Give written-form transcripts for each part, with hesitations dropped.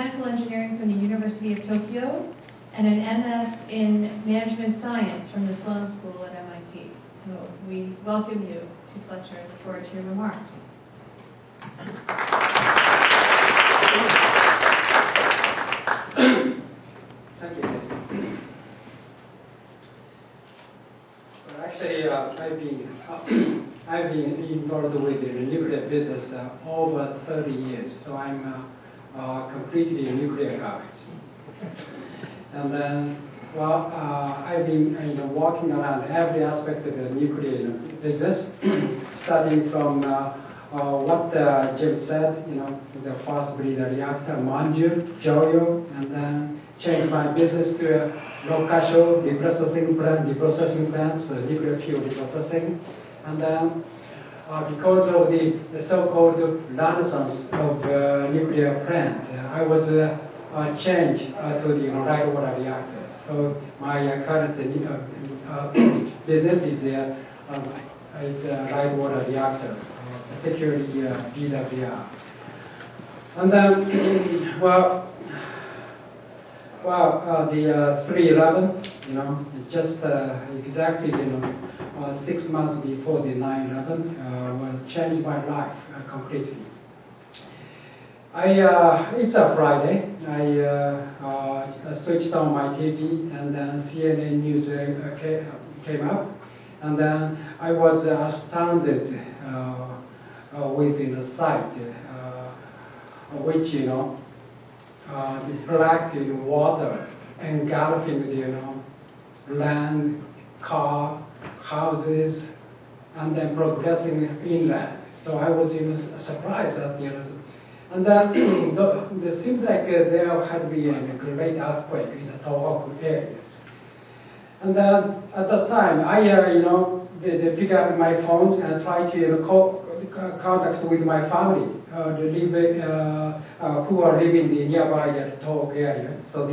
mechanical engineering from the University of Tokyo, and an MS in management science from the Sloan School at MIT. So we welcome you to Fletcher and look forward to your remarks. Thank you. Well, actually, I've been involved with the nuclear business over 30 years, so I'm completely a nuclear guy. And then, well, I've been walking around every aspect of the nuclear business, starting from what Jim said, the fast breeder reactor, Manju, Joyo, and then changed my business to a Rokkasho reprocessing plant, so nuclear fuel reprocessing. And then, because of the so-called renaissance of nuclear plant, I was changed to the light water reactors. So my current business is it's a light water reactor, particularly BWR. And then, the 3/11, just exactly 6 months before the 9/11, changed my life completely. It's a Friday. I switched on my TV, and then CNN News came up, and then I was astounded with the sight, which the black water engulfing the land, car, houses, and then progressing inland. So I was surprised that and then it seems like there had been a great earthquake in the Tohoku areas. And then at this time, they pick up my phone and try to contact with my family who are living in the nearby Tohoku area. So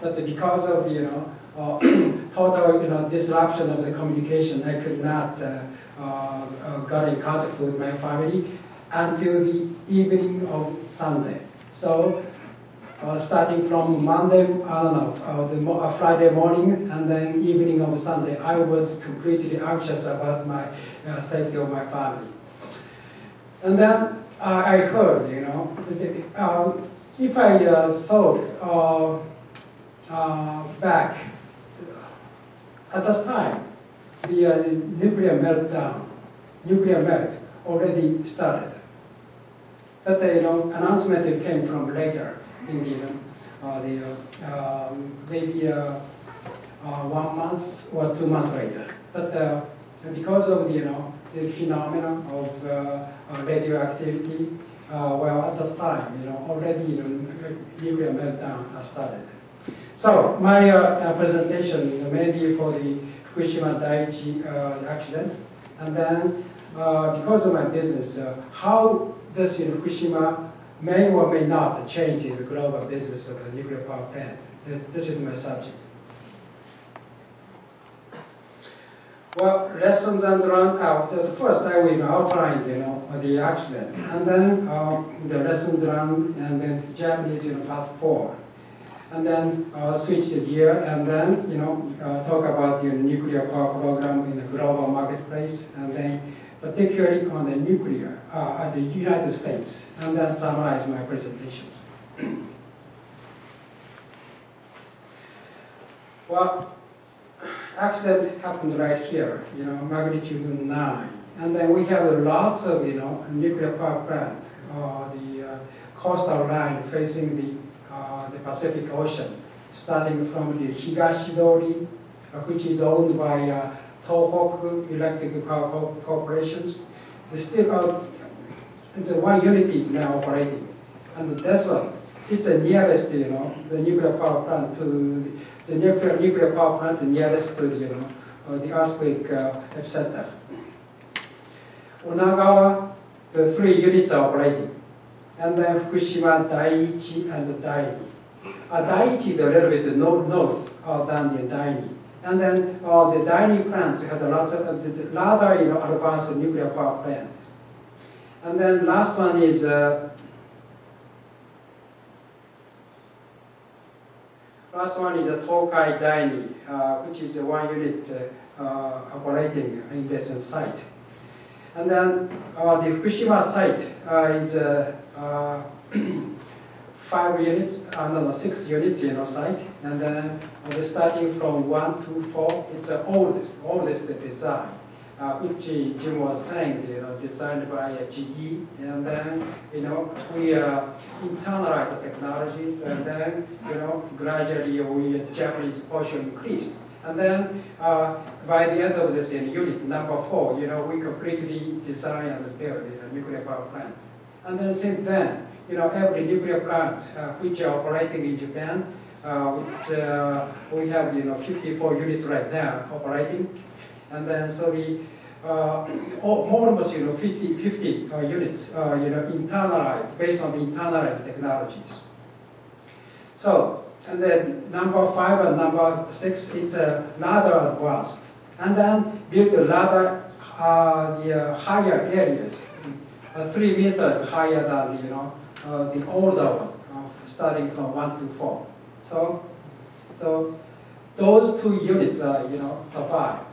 but because of the total disruption of the communication, I could not get in contact with my family until the evening of Sunday. So starting from Monday, Friday morning, and then evening of Sunday, I was completely anxious about my safety of my family. And then I heard, if I thought back at this time, the nuclear melt already started. But the announcement came from later in maybe 1 month or 2 months later. But because of the phenomenon of radioactivity, at this time, already nuclear meltdown started. So my presentation mainly for the Fukushima Daiichi accident, and then because of my business, how does Fukushima may or may not change the global business of the nuclear power plant. This is my subject. Well, lessons and learned. First, I will outline the accident, and then the lessons learned, and then Japanese path forward, and then switch the gear, and then talk about the nuclear power program in the global marketplace, and then particularly on the nuclear at the United States, and then summarize my presentation. Well, accident happened right here, magnitude 9. And then we have lots of, nuclear power plant, the coastal line facing the Pacific Ocean, starting from the Higashidori, which is owned by Tohoku Electric Power Corporations. The one unit is now operating. And this one, it's the nearest, the nuclear power plant to the nuclear power plant nearest to the earthquake epicenter. Onagawa, the 3 units are operating. And then Fukushima, Daiichi, and Daini. Daiichi is a little bit north than the Daini. And then the Daini plant has a lot of rather advanced nuclear power plant. And then last one is Last one is a Tokai Daini, which is a 1 unit operating in this site. And then the Fukushima site is 5 units, no, 6 units site. And then starting from 1 to 4, it's the oldest design, which Jim was saying, designed by GE. And then, we internalize the technologies, and then, gradually the Japanese portion increased. And then, by the end of this unit, number 4, we completely design and build a nuclear power plant. And then since then, every nuclear plant which are operating in Japan, we have 54 units right now operating. And then so the almost 50 units internalized based on the internalized technologies. So. And then number 5 and number 6, it's rather advanced. And then build a rather the higher areas, 3 meters higher than the older one, starting from 1 to 4. So those 2 units survived.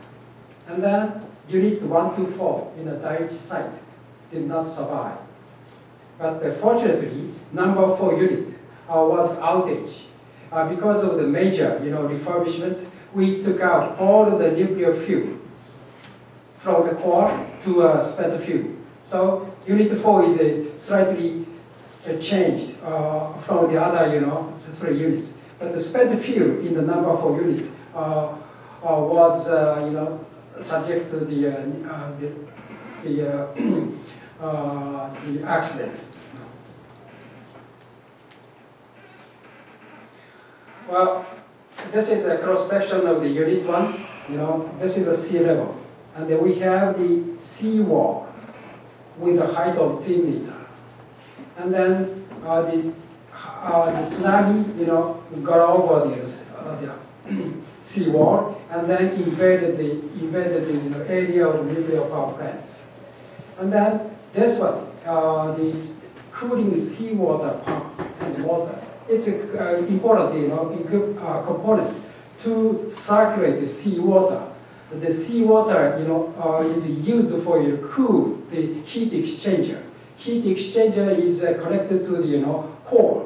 And then unit 1 to 4 in the Daiichi site did not survive. But fortunately, number 4 unit was outage. Because of the major, refurbishment, we took out all of the nuclear fuel from the core to spent fuel. So unit 4 is slightly changed from the other, 3 units. But the spent fuel in the number 4 unit was, subject to the accident. Well, this is a cross-section of the unit 1. This is a sea level. And then we have the sea wall with a height of 10 meters. And then the tsunami, got over the sea wall and then invaded the area of nuclear power plants. And then this one, the cooling seawater pump and water. It's an important component to circulate the seawater. The seawater is used for cool the heat exchanger. Heat exchanger is connected to the core.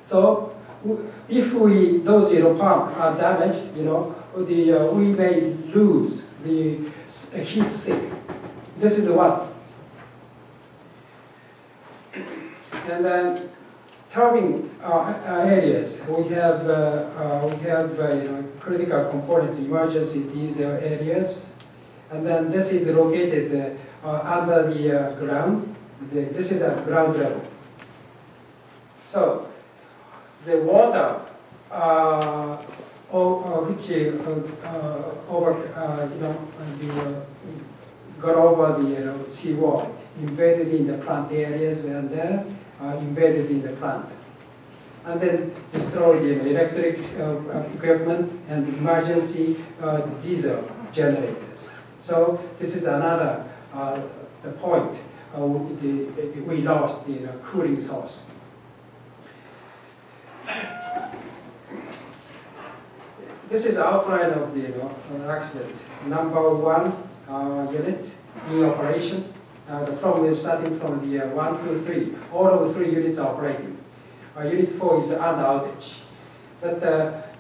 So if those pump are damaged, we may lose the heat sink. This is the one. And then turbine areas, we have critical components, emergency diesel areas, and then this is located under the ground. This is at ground level. So the water, which got over the seawall, invaded in the plant areas, and then invaded in the plant, and then destroyed electric equipment and emergency diesel generators. So this is another the point. We lost the cooling source. This is outline of the accident. Number 1 unit in operation. Starting from the 1 to 3, all of the 3 units are operating. Unit 4 is under outage. But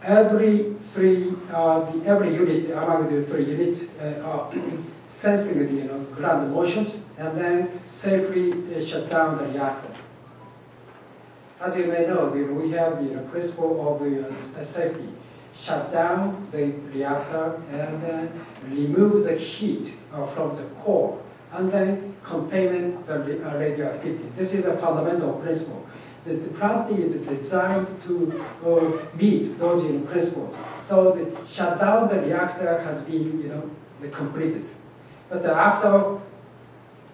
every unit among the 3 units are sensing the ground motions and then safely shut down the reactor. As you may know, we have the principle of safety. Shut down the reactor and then remove the heat from the core, and then containment the radioactivity. This is a fundamental principle. The plant is designed to meet those principles. So the shut down the reactor has been completed. But after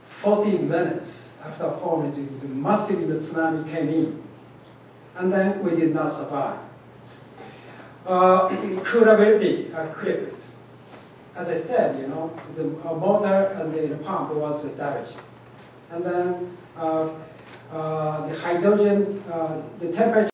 40 minutes, after 4 minutes, the massive tsunami came in, and then we did not survive. Coolability crippled. As I said, the motor and the pump was damaged. And then the hydrogen, the temperature